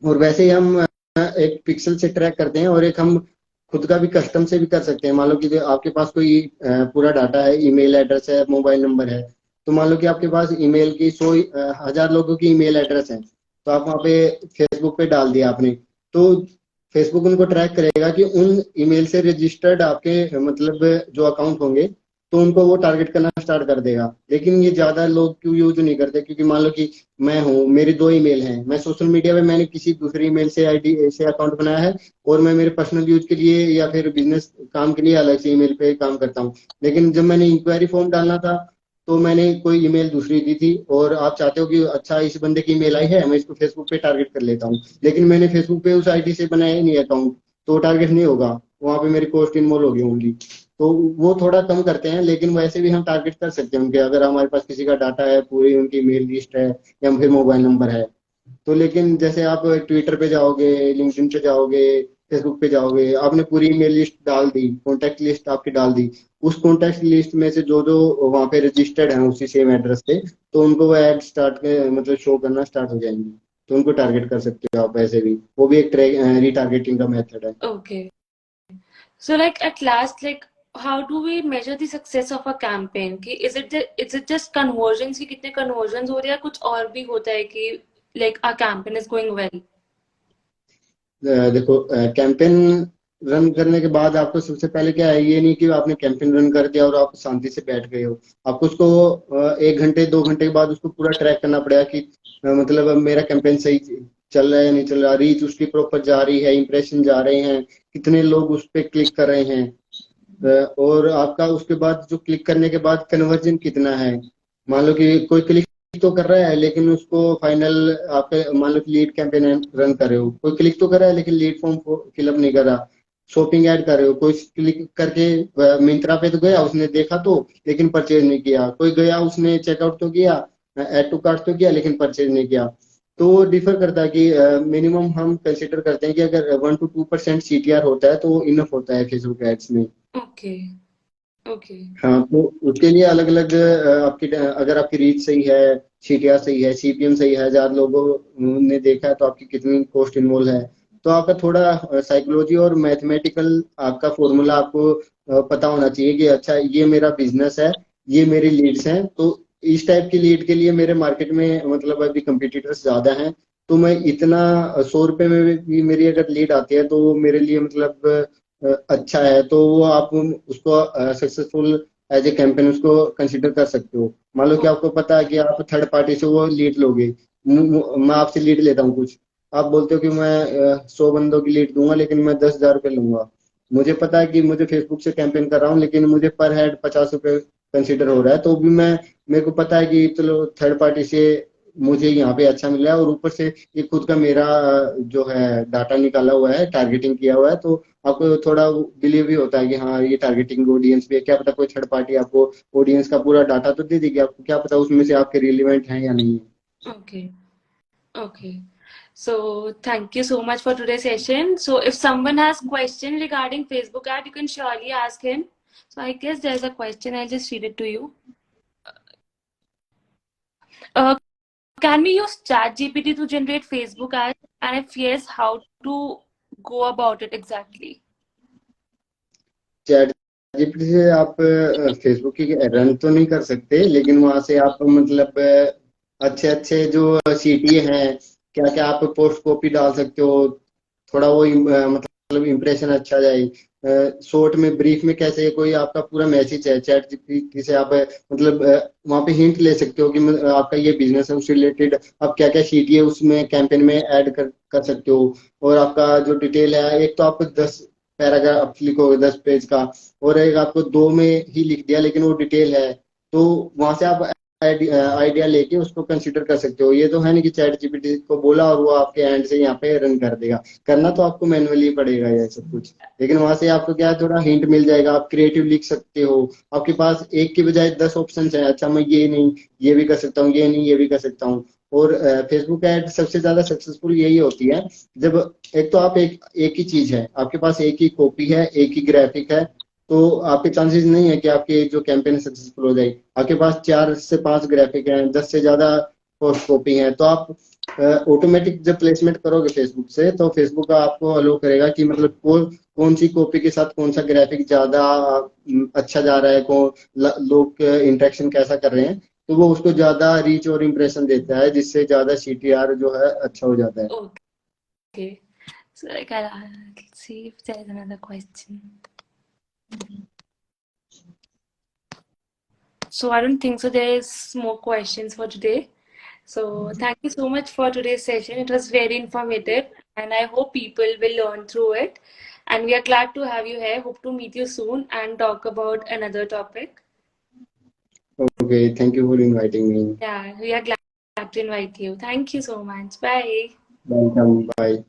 और वैसे ही हम एक पिक्सल से ट्रैक करते हैं, और एक हम खुद का भी कस्टम से भी कर सकते हैं। मान लो कि जो आपके पास कोई पूरा डाटा है, ईमेल एड्रेस है, मोबाइल नंबर है। तो मान लो कि आपके पास ईमेल की 100 हजार लोगों की ईमेल एड्रेस है, तो आप वहाँ पे फेसबुक पे डाल दिया आपने। तो फेसबुक उनको ट्रैक करेगा कि उन ईमेल से रजिस्टर्ड आपके मतलब जो अकाउंट होंगे, तो उनको वो टारगेट करना स्टार्ट कर देगा। लेकिन ये ज्यादा लोग क्यों यूज नहीं करते, क्योंकि मान लो कि मैं हूँ, मेरी 2 ईमेल हैं, मैं सोशल मीडिया पे मैंने किसी दूसरी ईमेल से आईडी से अकाउंट बनाया है, और मैं मेरे पर्सनल यूज के लिए या फिर बिजनेस काम के लिए अलग से ईमेल पे काम करता हूँ। लेकिन जब मैंने इंक्वायरी फॉर्म डालना था, तो मैंने कोई ईमेल दूसरी दी थी, और आप चाहते हो कि अच्छा इस बंदे की ईमेल आई है, मैं इसको फेसबुक पे टारगेट कर लेता हूँ, लेकिन मैंने फेसबुक पे उस आईडी से बनाया ही नहीं अकाउंट, तो टारगेट नहीं होगा, वहां पे मेरी कॉस्ट इन्वॉल्व होगी होंगी। तो वो थोड़ा कम करते हैं, लेकिन वैसे भी हम टारगेट कर सकते हैं उनके, अगर हमारे पास किसी का डाटा है, पूरी उनकी मेल लिस्ट है, या फिर मोबाइल नंबर है। तो लेकिन जैसे आप ट्विटर पे जाओगे, लिंक्डइन पे जाओगे, फेसबुक पे जाओगे, आपने पूरी ईमेल लिस्ट डाल दी, कॉन्टैक्ट लिस्ट आपकी डाल दी, उस कॉन्टैक्ट लिस्ट में से जो जो वहाँ पे रजिस्टर्ड है उसी सेम एड्रेस पे, तो उनको वो एड स्टार्ट मतलब शो करना स्टार्ट हो जाएंगी। तो उनको टारगेट कर सकते हो आप ऐसे भी, वो भी एक रीटारगेटिंग का मेथड है। Okay. So like at last, like how do we measure the success of a campaign? कि is it just conversions कि कितने conversions हो रहे हैं, कुछ और भी होता है कि like our campaign is going well? देखो, कैंपेन रन करने के बाद आपको सबसे पहले क्या है, ये नहीं कि आपने कैंपेन रन कर दिया और आप शांति से बैठ गए हो। आपको उसको 1 घंटे 2 घंटे के बाद उसको पूरा ट्रैक करना पड़ेगा कि मतलब अब मेरा कैंपेन सही चल रहा है या नहीं चल रहा, रीच उसकी प्रॉपर जा रही है, इंप्रेशन जा रहे हैं, कितने लोग उस पर क्लिक कर रहे हैं। और आपका उसके बाद जो क्लिक करने के बाद कन्वर्जन कितना है। मान लो कि कोई क्लिक तो कर रहा है, लेकिन उसको फाइनल आप मान लो कि लीड कैंपेन रन कर रहे हो, कोई क्लिक तो कर रहा है लेकिन लीड फॉर्म फिलअप नहीं कर रहा, शॉपिंग ऐड कर रहे हो, कोई क्लिक करके मिंत्रा पे तो गया, उसने देखा तो, लेकिन परचेज नहीं किया, कोई गया उसने चेकआउट तो किया, ऐड टू कार्ट तो किया, लेकिन परचेज नहीं किया। तो डिफर करता है कि मिनिमम हम कंसिडर करते हैं कि अगर 1 to 2% CTR होता है तो वो इनफ होता है फेसबुक एड्स में। Okay. Okay. हाँ, तो उसके लिए अलग अलग आपकी अगर आपकी रीच सही है, सीटीआर सही है, सीपीएम सही है, 1,000 लोगों ने देखा है, तो आपकी कितनी कॉस्ट इन्वॉल्व है। तो आपका थोड़ा साइकोलॉजी और मैथमेटिकल आपका फॉर्मूला आपको पता होना चाहिए कि अच्छा ये मेरा बिजनेस है, ये मेरी लीड्स हैं, तो इस टाइप की लीड के लिए मेरे मार्केट में मतलब अभी कंपटीटर्स ज्यादा हैं, तो मैं इतना 100 रुपए में भी मेरी अगर लीड आती है तो वो मेरे लिए मतलब अच्छा है, तो वो आप उसको सक्सेसफुल एज ए कैंपेन उसको कंसिडर कर सकते हो। मान लो कि आपको पता है कि आप थर्ड पार्टी से वो लीड लोगे, मैं आपसे लीड लेता हूँ कुछ, आप बोलते हो कि मैं 100 बंदों की लीड दूंगा, लेकिन मैं 10,000 रुपये लूंगा। मुझे पता है कि मुझे फेसबुक से कैंपेन कर रहा हूँ, लेकिन मुझे पर हेड 50 रुपये कंसिडर हो रहा है, तो भी मैं, मेरे को पता है कि चलो थर्ड पार्टी से मुझे यहाँ पे अच्छा मिल रहा है, और ऊपर से ये खुद का मेरा जो है डाटा निकाला हुआ है, टारगेटिंग किया हुआ है, तो आपको थोड़ा बिलीव भी होता है कि हाँ ये टारगेटिंग ऑडियंस भी है। क्या पता कोई थर्ड पार्टी आपको ऑडियंस का पूरा डाटा तो दे देगी, आपको क्या पता उसमें से आपके रिलेवेंट हैं या नहीं है। Okay. Okay. So thank you so much for today's session. So if someone has question regarding Facebook ad, you can surely ask him. So I guess there's a question. I'll just read it to you. Uh, can we use ChatGPT to generate Facebook ads? And if yes, how to go about it exactly? Chat GPT से आप Facebook की run तो नहीं कर सकते, लेकिन वहां से आप मतलब अच्छे अच्छे जो सीटी हैं, क्या क्या आप पोस्ट कॉपी डाल सकते हो, थोड़ा वो मतलब इम्प्रेशन अच्छा जाए। शॉर्ट में ब्रीफ में कैसे कोई आपका पूरा मैसेज है, चैट जीपीटी से आप मतलब वहां पे हिंट ले सकते हो कि आपका ये बिजनेस है, उससे रिलेटेड आप क्या क्या सीटी है उसमें कैंपेन में ऐड कर सकते हो। और आपका जो डिटेल है, एक तो आपको 10 पैराग्राफ लिखोगे 10 पेज का, और एक आपको 2 में ही लिख दिया लेकिन वो डिटेल है, तो वहां से आप आइडिया लेके उसको कंसिडर कर सकते हो। ये तो है नहीं कि चैट जीपीटी को बोला और वो आपके एंड से यहाँ पे रन कर देगा, करना तो आपको मैनुअली पड़ेगा ये सब कुछ। लेकिन वहां से आपको क्या है, थोड़ा हिंट मिल जाएगा, आप क्रिएटिव लिख सकते हो, आपके पास एक की बजाय 10 ऑप्शन है, अच्छा मैं ये नहीं ये भी कर सकता हूँ, ये नहीं ये भी कर सकता हूँ। और फेसबुक एड सबसे ज्यादा सक्सेसफुल यही होती है जब एक तो आप एक ही चीज है, आपके पास एक ही कॉपी है, एक ही ग्राफिक है, तो आपके चांसेस नहीं है कि आपके जो कैंपेन सक्सेसफुल हो जाए। आपके पास 4 से 5 ग्राफिक हैं, 10 से ज्यादा पोस्ट कॉपी हैं, तो आप ऑटोमेटिक जब प्लेसमेंट करोगे फेसबुक से, तो फेसबुक आपको अलो करेगा कि मतलब कौन सी कॉपी के साथ कौन सा ग्राफिक ज्यादा अच्छा जा रहा है, लोग इंटरेक्शन कैसा कर रहे हैं, तो वो उसको ज्यादा रीच और इम्प्रेशन देता है, जिससे ज्यादा सीटीआर जो है अच्छा हो जाता है। Okay. So like I'll see if there is another question. So I don't think so. There is more questions for today. So thank you so much for today's session. It was very informative, and I hope people will learn through it. And we are glad to have you here. Hope to meet you soon and talk about another topic. Okay, thank you for inviting me. Yeah, we are glad to invite you. Thank you so much. Bye. Welcome. Bye.